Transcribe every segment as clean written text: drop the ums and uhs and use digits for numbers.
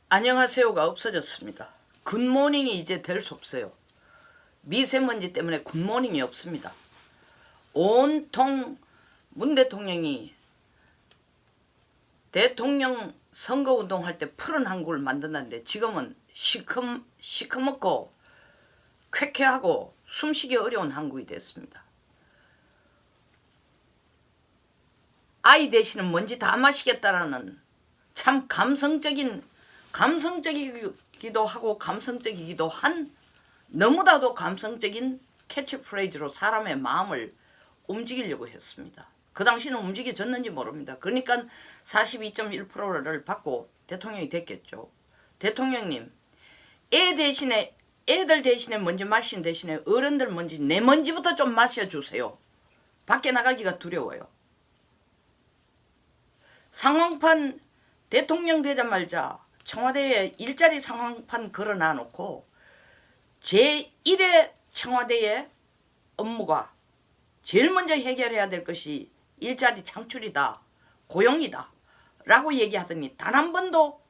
안녕하세요가 없어졌습니다. 굿모닝이 이제 될 수 없어요. 미세먼지 때문에 굿모닝이 없습니다. 온통 문 대통령이 대통령 선거운동할 때 푸른 한국을 만든다는데 지금은 시커멓고 쾌쾌하고 숨쉬기 어려운 한국이 됐습니다. 아이 대신은 먼지 다 마시겠다라는 참 감성적이기도 하고 감성적이기도 한 너무나도 감성적인 캐치프레이즈로 사람의 마음을 움직이려고 했습니다. 그 당시는 움직여졌는지 모릅니다. 그러니까 42.1%를 받고 대통령이 됐겠죠. 대통령님, 애들 대신에 먼지 마시는 대신에 어른들 먼지, 내 먼지부터 좀 마셔주세요. 밖에 나가기가 두려워요. 상황판 대통령 되자마자 청와대에 일자리 상황판 걸어놔 놓고 제1의 청와대의 업무가 제일 먼저 해결해야 될 것이 일자리 창출이다, 고용이다 라고 얘기하더니 단 한 번도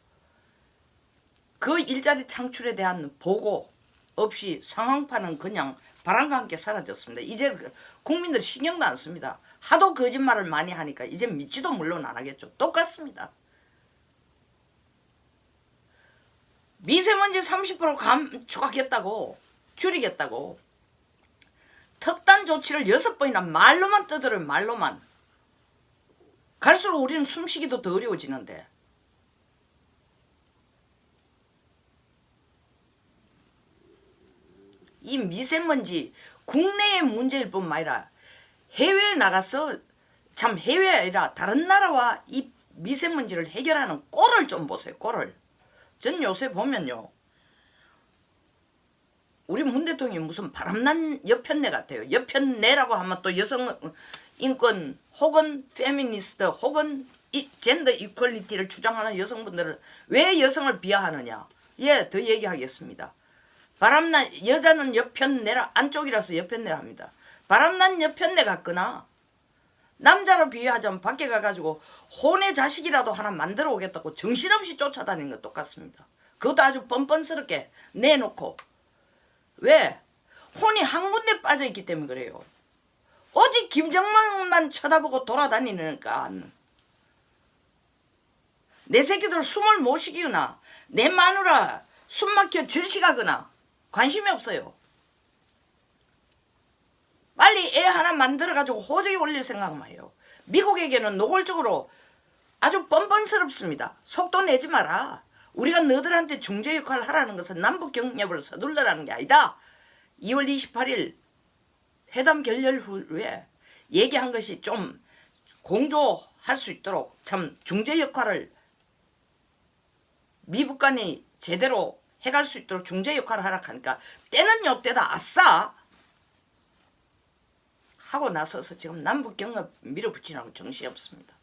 그 일자리 창출에 대한 보고 없이 상황판은 그냥 바람과 함께 사라졌습니다. 이제 국민들 신경도 안 씁니다. 하도 거짓말을 많이 하니까 이제 믿지도 물론 안 하겠죠. 똑같습니다. 미세먼지 30% 감축하겠다고, 줄이겠다고 특단 조치를 6번이나 말로만 떠들어요. 말로만. 갈수록 우리는 숨쉬기도 더 어려워지는데 이 미세먼지 국내의 문제일 뿐만 아니라 해외에 나가서 참 해외 아니라 다른 나라와 이 미세먼지를 해결하는 꼴을 좀 보세요. 꼴을. 전 요새 보면요, 우리 문 대통령이 무슨 바람난 여편네 같아요. 여편네라고 하면 또 여성 인권 혹은 페미니스트 혹은 젠더 이퀄리티를 주장하는 여성분들은 왜 여성을 비하하느냐. 예, 더 얘기하겠습니다. 바람난 여자는 여편네라, 안쪽이라서 여편네라 합니다. 바람난 여편네 같거나 남자로 비유하자면 밖에 가가지고 혼의 자식이라도 하나 만들어 오겠다고 정신없이 쫓아다니는 것 똑같습니다. 그것도 아주 뻔뻔스럽게 내놓고. 왜? 혼이 한 군데 빠져있기 때문에 그래요. 오직 김정만만 쳐다보고 돌아다니니까 내 새끼들 숨을 못 쉬기거나 내 마누라 숨 막혀 질식하거나 관심이 없어요. 빨리 애 하나 만들어가지고 호적에 올릴 생각만 해요. 미국에게는 노골적으로 아주 뻔뻔스럽습니다. 속도 내지 마라. 우리가 너들한테 중재 역할을 하라는 것은 남북 경협을 서둘러라는 게 아니다. 2월 28일 회담 결렬 후에 얘기한 것이 좀 공조할 수 있도록 참 중재 역할을 미북 간이 제대로 해갈 수 있도록 중재 역할을 하라 하니까 때는 요때다 아싸 하고 나서서 지금 남북 경협 밀어붙이라고 정신이 없습니다.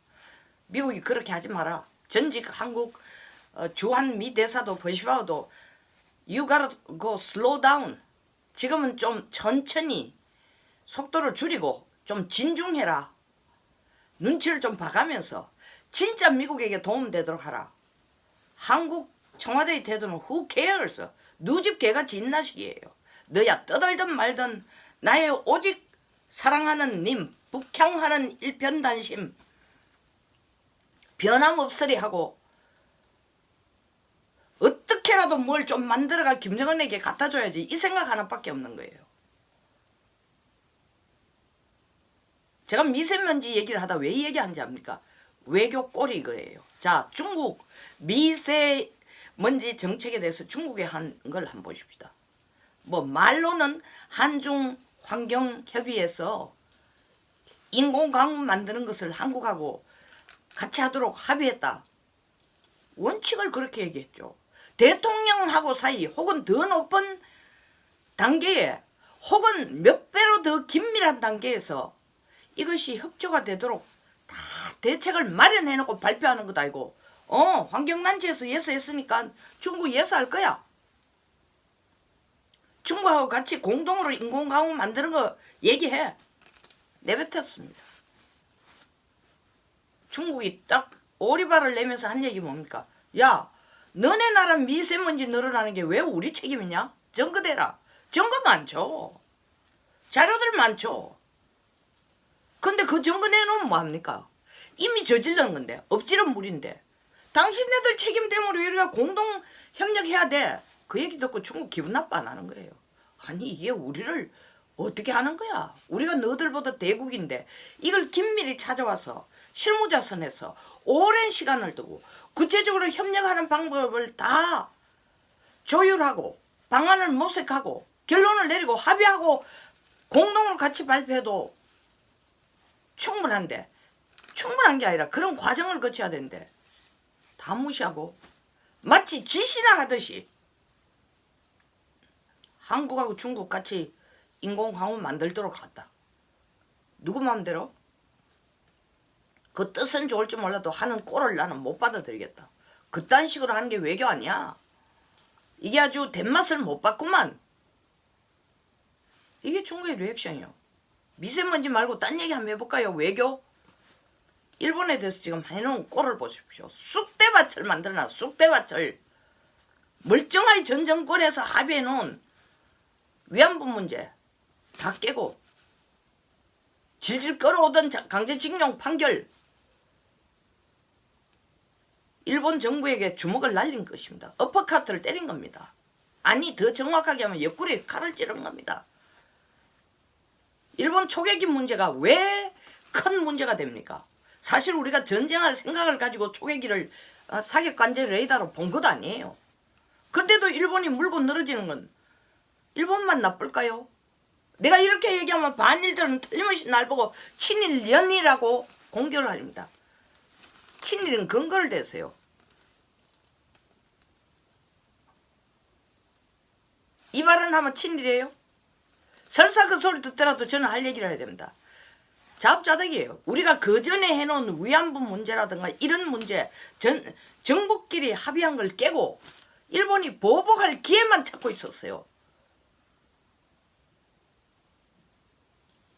미국이 그렇게 하지 마라. 전직 한국 주한 미 대사도 버시바오도 You gotta go slow down. 지금은 좀 천천히 속도를 줄이고 좀 진중해라. 눈치를 좀 봐가면서 진짜 미국에게 도움되도록 하라. 한국 청와대의 태도는 who cares? 누집 개가 진나식이에요. 너야 떠들든 말든 나의 오직 사랑하는 님, 북향하는 일편단심 변함없으리 하고 어떻게라도 뭘 좀 만들어가 김정은에게 갖다 줘야지 이 생각 하나밖에 없는 거예요. 제가 미세먼지 얘기를 하다 왜 얘기하는지 압니까? 외교 꼴이 그래요. 자, 중국 미세먼지 정책에 대해서 중국이 한 걸 한번 보십시다. 뭐 말로는 한중 환경협의에서 인공강우 만드는 것을 한국하고 같이 하도록 합의했다. 원칙을 그렇게 얘기했죠. 대통령하고 사이 혹은 더 높은 단계에 혹은 몇 배로 더 긴밀한 단계에서 이것이 협조가 되도록 다 대책을 마련해놓고 발표하는 것 아니고 환경단체에서 예스했으니까 중국 예스할 거야. 중국하고 같이 공동으로 인공강우 만드는 거 얘기해. 내뱉었습니다. 중국이 딱 오리발을 내면서 한 얘기 뭡니까? 야, 너네 나라 미세먼지 늘어나는 게 왜 우리 책임이냐? 증거대라. 증거 많죠. 자료들 많죠. 근데 그 증거 내놓으면 뭐합니까? 이미 저질른 건데, 엎질은 물인데. 당신네들 책임 때문에 우리가 공동 협력해야 돼. 그 얘기 듣고 중국 기분 나빠 안 하는 거예요. 아니 이게 우리를 어떻게 하는 거야? 우리가 너들보다 대국인데 이걸 긴밀히 찾아와서 실무자선에서 오랜 시간을 두고 구체적으로 협력하는 방법을 다 조율하고 방안을 모색하고 결론을 내리고 합의하고 공동으로 같이 발표해도 충분한데, 충분한 게 아니라 그런 과정을 거쳐야 되는데 다 무시하고 마치 지시나 하듯이 한국하고 중국 같이 인공광원 만들도록 했다. 누구 마음대로? 그 뜻은 좋을지 몰라도 하는 꼴을 나는 못 받아들이겠다. 그딴 식으로 하는 게 외교 아니야. 이게 아주 된맛을 못 봤구만. 이게 중국의 리액션이요. 미세먼지 말고 딴 얘기 한번 해볼까요? 외교? 일본에 대해서 지금 해놓은 꼴을 보십시오. 쑥대밭을 만들어놔. 쑥대밭을. 멀쩡하게 전 정권에서 합의해놓은 위안부 문제 다 깨고 질질 끌어오던 강제징용 판결, 일본 정부에게 주먹을 날린 것입니다. 어퍼카트를 때린 겁니다. 아니 더 정확하게 하면 옆구리에 칼을 찌른 겁니다. 일본 초계기 문제가 왜 큰 문제가 됩니까? 사실 우리가 전쟁할 생각을 가지고 초계기를 사격관제 레이더로 본 것도 아니에요. 그런데도 일본이 물고 늘어지는 건 일본만 나쁠까요? 내가 이렇게 얘기하면 반일들은 틀림없이 날 보고 친일연이라고 공격을 합니다. 친일은 근거를 대세요. 이 발언하면 친일이에요? 설사 그 소리 듣더라도 저는 할 얘기를 해야 됩니다. 자업자득이에요. 우리가 그 전에 해놓은 위안부 문제라든가 이런 문제, 정부끼리 합의한 걸 깨고 일본이 보복할 기회만 찾고 있었어요.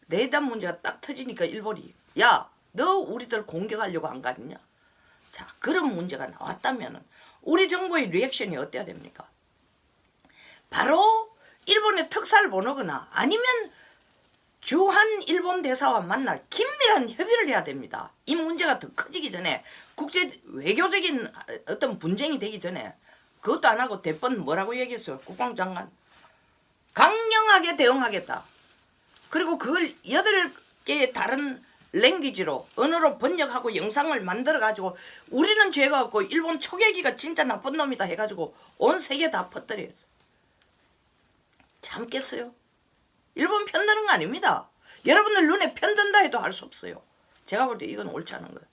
레이더 문제가 딱 터지니까 일본이 야, 너 우리들 공격하려고 한 거 아니냐? 자, 그런 문제가 나왔다면 우리 정부의 리액션이 어때야 됩니까? 바로 일본의 특사를 보내거나 아니면 주한 일본 대사와 만나 긴밀한 협의를 해야 됩니다. 이 문제가 더 커지기 전에 국제 외교적인 어떤 분쟁이 되기 전에 그것도 안 하고 대번 뭐라고 얘기했어요? 국방장관. 강경하게 대응하겠다. 그리고 그걸 8개의 다른 랭귀지로 언어로 번역하고 영상을 만들어가지고 우리는 죄가 없고 일본 초계기가 진짜 나쁜 놈이다 해가지고 온 세계 다 퍼뜨렸어요. 참겠어요? 일본 편드는 거 아닙니다. 여러분들 눈에 편든다 해도 할 수 없어요. 제가 볼 때 이건 옳지 않은 거예요.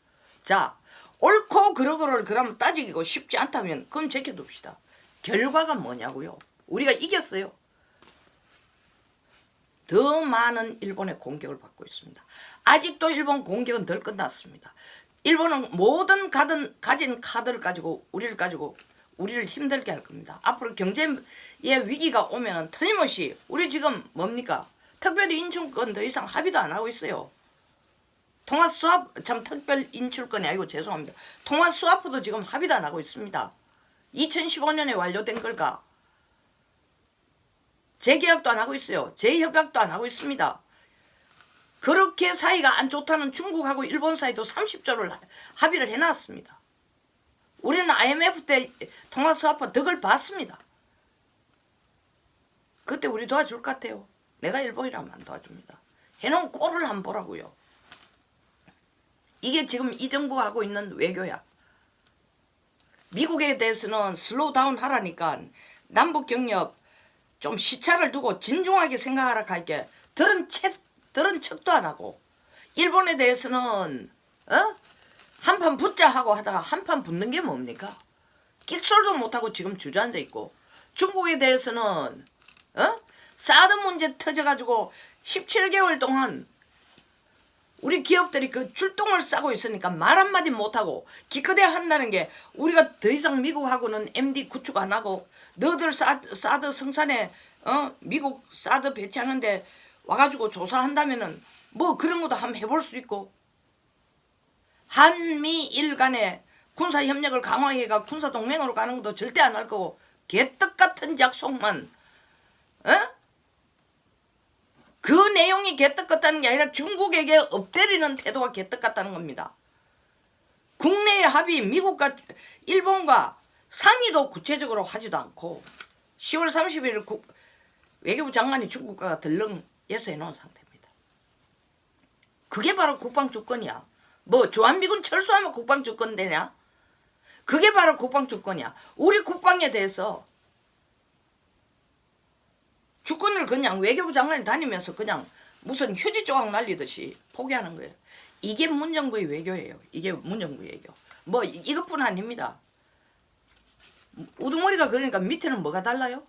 자, 옳고 그러고를 그러면 따지기고 쉽지 않다면 그럼 제껴둡시다. 결과가 뭐냐고요? 우리가 이겼어요. 더 많은 일본의 공격을 받고 있습니다. 아직도 일본 공격은 덜 끝났습니다. 일본은 모든 가진 카드를 가지고 우리를 힘들게 할 겁니다. 앞으로 경제의 위기가 오면 틀림없이 우리 지금 뭡니까? 특별 인출권 더 이상 합의도 안 하고 있어요. 통화 스와프, 참 특별 인출권이 아니고 죄송합니다. 통화 스와프도 지금 합의도 안 하고 있습니다. 2015년에 완료된 걸까? 재계약도 안 하고 있어요. 재협약도 안 하고 있습니다. 그렇게 사이가 안 좋다는 중국하고 일본 사이도 30조를 합의를 해놨습니다. 우리는 IMF 때 통화 스와프 덕을 봤습니다. 그때 우리 도와줄 것 같아요. 내가 일본이라면 안 도와줍니다. 해놓은 꼴을 한번 보라고요. 이게 지금 이 정부가 하고 있는 외교야. 미국에 대해서는 슬로우 다운 하라니까 남북 경협 좀 시차를 두고 진중하게 생각하라 할게. 들은 척도 안 하고 일본에 대해서는 한판 붙자 하고 하다가 한판 붙는 게 뭡니까? 끽솔도 못하고 지금 주저앉아 있고 중국에 대해서는 사드 문제 터져가지고 17개월 동안 우리 기업들이 그 출동을 싸고 있으니까 말 한마디 못하고 기껏해야 한다는 게 우리가 더 이상 미국하고는 MD 구축 안 하고 너들 사드 생산에 미국 사드 배치하는데 와가지고 조사한다면은 뭐 그런 것도 한번 해볼 수 있고 한미일 간에 군사협력을 강화해가 군사동맹으로 가는 것도 절대 안 할 거고 개떡 같은 약속만 그 내용이 개떡 같다는 게 아니라 중국에게 엎드리는 태도가 개떡 같다는 겁니다. 국내의 합의 미국과 일본과 상의도 구체적으로 하지도 않고 10월 30일 외교부 장관이 중국과 덜렁 예서해 놓은 상태입니다. 그게 바로 국방주권이야. 뭐 주한미군 철수하면 국방주권 되냐? 그게 바로 국방주권이야. 우리 국방에 대해서 주권을 그냥 외교부 장관이 다니면서 그냥 무슨 휴지 조각 날리듯이 포기하는 거예요. 이게 문정부의 외교예요. 이게 문정부의 외교. 뭐 이것뿐 아닙니다. 우두머리가 그러니까 밑에는 뭐가 달라요?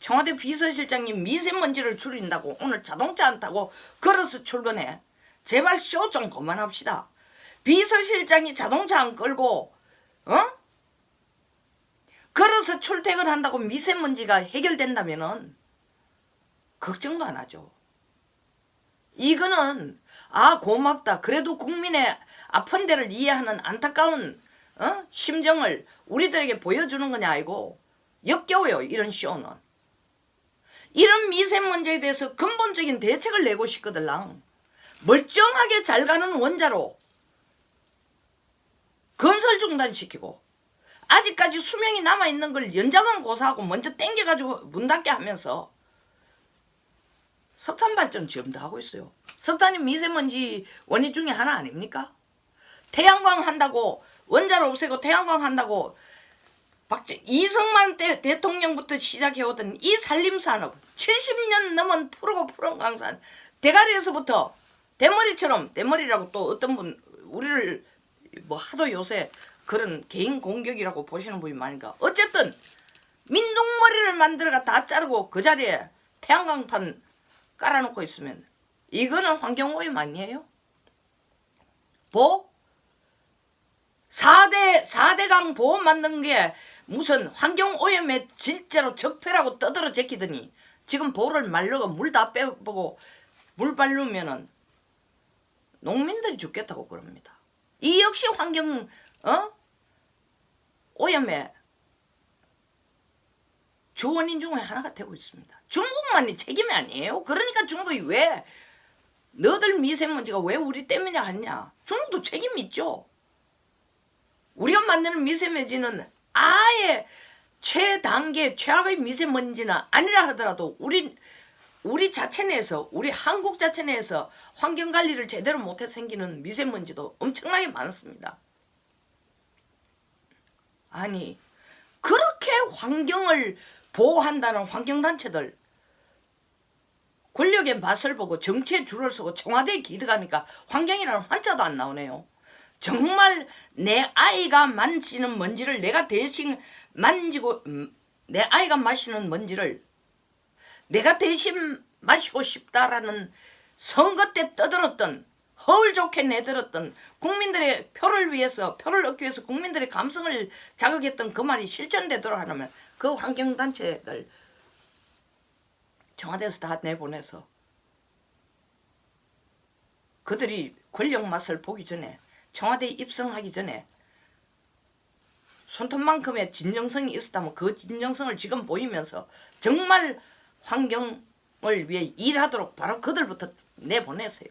청와대 비서실장님 미세먼지를 줄인다고 오늘 자동차 안 타고 걸어서 출근해. 제발 쇼 좀 그만합시다. 비서실장이 자동차 안 끌고 걸어서 출퇴근한다고 미세먼지가 해결된다면은 걱정도 안 하죠. 이거는 고맙다. 그래도 국민의 아픈 데를 이해하는 안타까운 심정을 우리들에게 보여주는 거냐 아니고 역겨워요. 이런 쇼는. 이런 미세먼지에 대해서 근본적인 대책을 내고 싶거들랑 멀쩡하게 잘 가는 원자로 건설 중단시키고 아직까지 수명이 남아있는 걸 연장은 고사하고 먼저 땡겨가지고 문 닫게 하면서 석탄 발전 지금도 하고 있어요. 석탄이 미세먼지 원인 중에 하나 아닙니까? 태양광 한다고 원자로 없애고 태양광 한다고 이승만 대통령부터 시작해오던 이 산림산업 70년 넘은 푸르고 푸른 강산 대가리에서부터 대머리처럼 대머리라고 또 어떤 분 우리를 뭐 하도 요새 그런 개인 공격이라고 보시는 분이 많으니까 어쨌든 민둥머리를 만들어가 다 자르고 그 자리에 태양광판 깔아놓고 있으면 이거는 환경오염 아니에요? 4대강 보호 만든 게 무슨 환경오염에 진짜로 적폐라고 떠들어 제끼더니 지금 보호를 말려가 물 다 빼보고 물 바르면은 농민들이 죽겠다고 그럽니다. 이 역시 환경 오염의 주원인 중에 하나가 되고 있습니다. 중국만이 책임이 아니에요. 그러니까 중국이 왜 너들 미세먼지가 왜 우리 때문에 하냐. 중국도 책임이 있죠. 우리가 만드는 미세먼지는 아예 최단계 최악의 미세먼지는 아니라 하더라도 우리 자체 내에서 우리 한국 자체 내에서 환경관리를 제대로 못해 생기는 미세먼지도 엄청나게 많습니다. 아니 그렇게 환경을 보호한다는 환경단체들 권력의 맛을 보고 정치에 줄을 서고 청와대에 기득하니까 환경이라는 한자도 안 나오네요. 정말 내 아이가 만지는 먼지를 내가 대신 만지고 내 아이가 마시는 먼지를 내가 대신 마시고 싶다라는 선거 때 떠들었던 허울 좋게 내들었던 국민들의 표를 위해서 표를 얻기 위해서 국민들의 감성을 자극했던 그 말이 실천되도록 하려면 그 환경단체들 청와대에서 다 내보내서 그들이 권력 맛을 보기 전에 청와대에 입성하기 전에 손톱만큼의 진정성이 있었다면 그 진정성을 지금 보이면서 정말 환경을 위해 일하도록 바로 그들부터 내보내세요.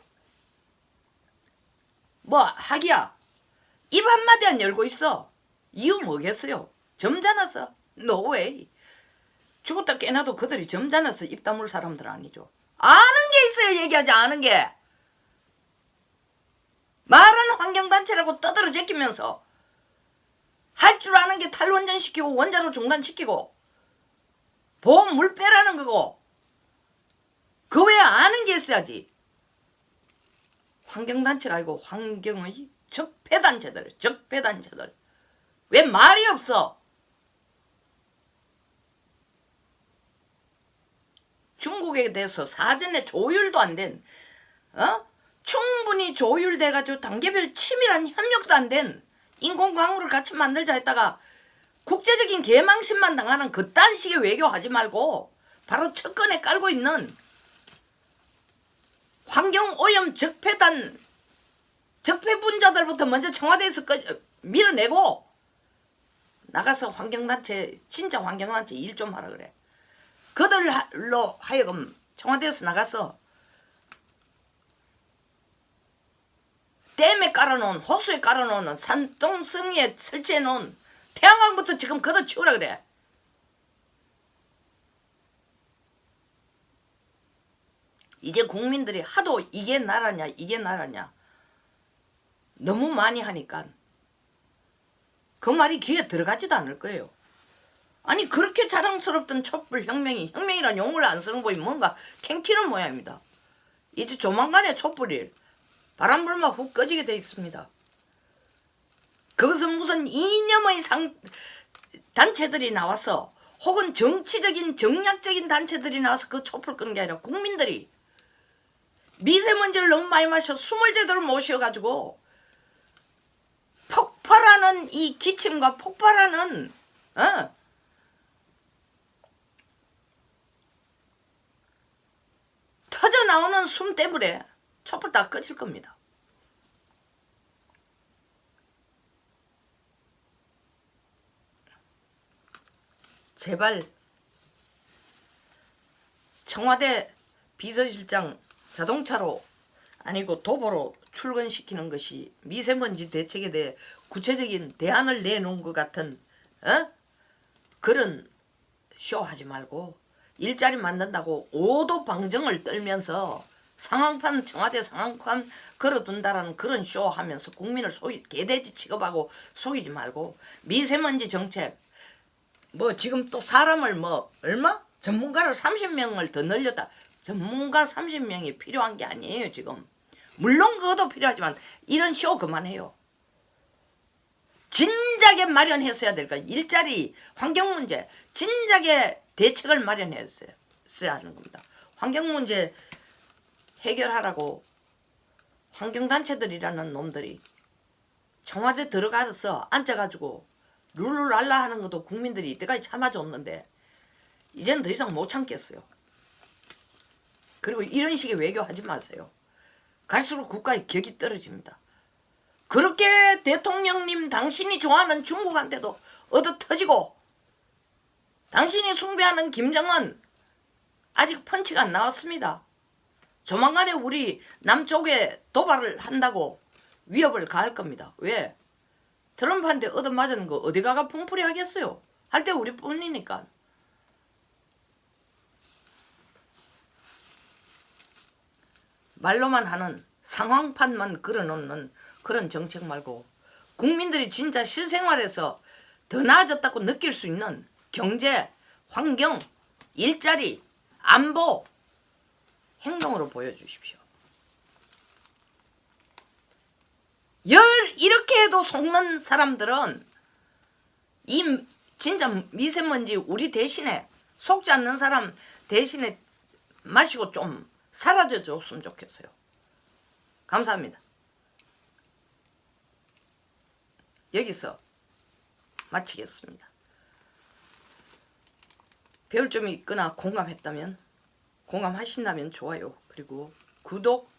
뭐 하기야 입 한마디 안 열고 있어. 이유 뭐겠어요? 점잖아서? No way. 죽었다 깨나도 그들이 점잖아서 입 다물 사람들 아니죠. 아는 게 있어야 얘기하지. 아는 게 말은 환경단체라고 떠들어 제끼면서 할 줄 아는 게 탈원전시키고 원자로 중단시키고 보험 물 빼라는 거고 그 외에 아는 게 있어야지. 환경단체가 아니고 환경의 적폐단체들 적폐단체들 왜 말이 없어? 중국에 대해서 사전에 조율도 안 된 충분히 조율돼가지고 단계별 치밀한 협력도 안 된 인공광물을 같이 만들자 했다가 국제적인 개망신만 당하는 그딴 식의 외교하지 말고 바로 첫건에 깔고 있는 환경오염 적폐단 적폐분자들부터 먼저 청와대에서 밀어내고 나가서 환경단체 진짜 환경단체 일 좀 하라 그래. 그들로 하여금 청와대에서 나가서 댐에 깔아놓은 호수에 깔아놓은 산동성에 설치해놓은 태양광부터 지금 걷어치우라 그래. 이제 국민들이 하도 이게 나라냐 이게 나라냐 너무 많이 하니까 그 말이 귀에 들어가지도 않을 거예요. 아니 그렇게 자랑스럽던 촛불혁명이 혁명이란 용어를 안 쓰는 거이 뭔가 캥키는 모양입니다. 이제 조만간에 촛불이 바람불만 훅 꺼지게 돼 있습니다. 그것은 무슨 이념의 단체들이 나와서 혹은 정치적인 정략적인 단체들이 나와서 그 촛불 끄는 게 아니라 국민들이 미세먼지를 너무 많이 마셔 숨을 제대로 못 쉬어가지고 폭발하는 이 기침과 폭발하는 터져 나오는 숨 때문에 촛불 다 꺼질 겁니다. 제발 청와대 비서실장 자동차로 아니고 도보로 출근시키는 것이 미세먼지 대책에 대해 구체적인 대안을 내놓은 것 같은 그런 쇼 하지 말고 일자리 만든다고 오도방정을 떨면서 청와대 상황판 걸어둔다라는 그런 쇼 하면서 국민을 개돼지 취급하고 속이지 말고 미세먼지 정책 뭐 지금 또 사람을 뭐 얼마? 전문가를 30명을 더 늘렸다. 전문가 30명이 필요한 게 아니에요 지금. 물론 그것도 필요하지만 이런 쇼 그만해요. 진작에 마련했어야 될 거. 일자리, 환경 문제 진작에 대책을 마련했어야 하는 겁니다. 환경 문제 해결하라고 환경단체들이라는 놈들이 청와대 들어가서 앉아가지고 룰루랄라 하는 것도 국민들이 이때까지 참아줬는데 이제는 더 이상 못 참겠어요. 그리고 이런 식의 외교하지 마세요. 갈수록 국가의 격이 떨어집니다. 그렇게 대통령님 당신이 좋아하는 중국한테도 얻어 터지고 당신이 숭배하는 김정은 아직 펀치가 안 나왔습니다. 조만간에 우리 남쪽에 도발을 한다고 위협을 가할 겁니다. 왜? 트럼프한테 얻어맞은 거 어디 가가 풍풀이 하겠어요. 할 때 우리뿐이니까. 말로만 하는 상황판만 걸어놓는 그런 정책 말고 국민들이 진짜 실생활에서 더 나아졌다고 느낄 수 있는 경제, 환경, 일자리, 안보 행동으로 보여주십시오. 이렇게 해도 속는 사람들은 이 진짜 미세먼지 우리 대신에 속지 않는 사람 대신에 마시고 좀 사라져 줬으면 좋겠어요. 감사합니다. 여기서 마치겠습니다. 배울 점이 있거나 공감하신다면 좋아요. 그리고 구독.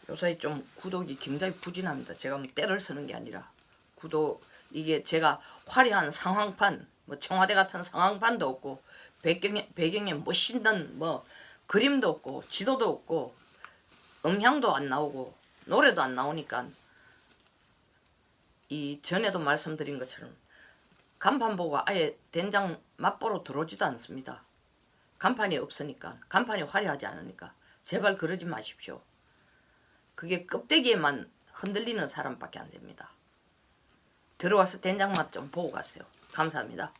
요새 좀 구독이 굉장히 부진합니다. 제가 뭐 때를 쓰는 게 아니라 구독 이게 제가 화려한 상황판 뭐 청와대 같은 상황판도 없고 배경에 멋있는 뭐 그림도 없고 지도도 없고 음향도 안 나오고 노래도 안 나오니까 이 전에도 말씀드린 것처럼 간판 보고 아예 된장 맛보러 들어오지도 않습니다. 간판이 없으니까 간판이 화려하지 않으니까 제발 그러지 마십시오. 그게 껍데기에만 흔들리는 사람밖에 안 됩니다. 들어와서 된장 맛 좀 보고 가세요. 감사합니다.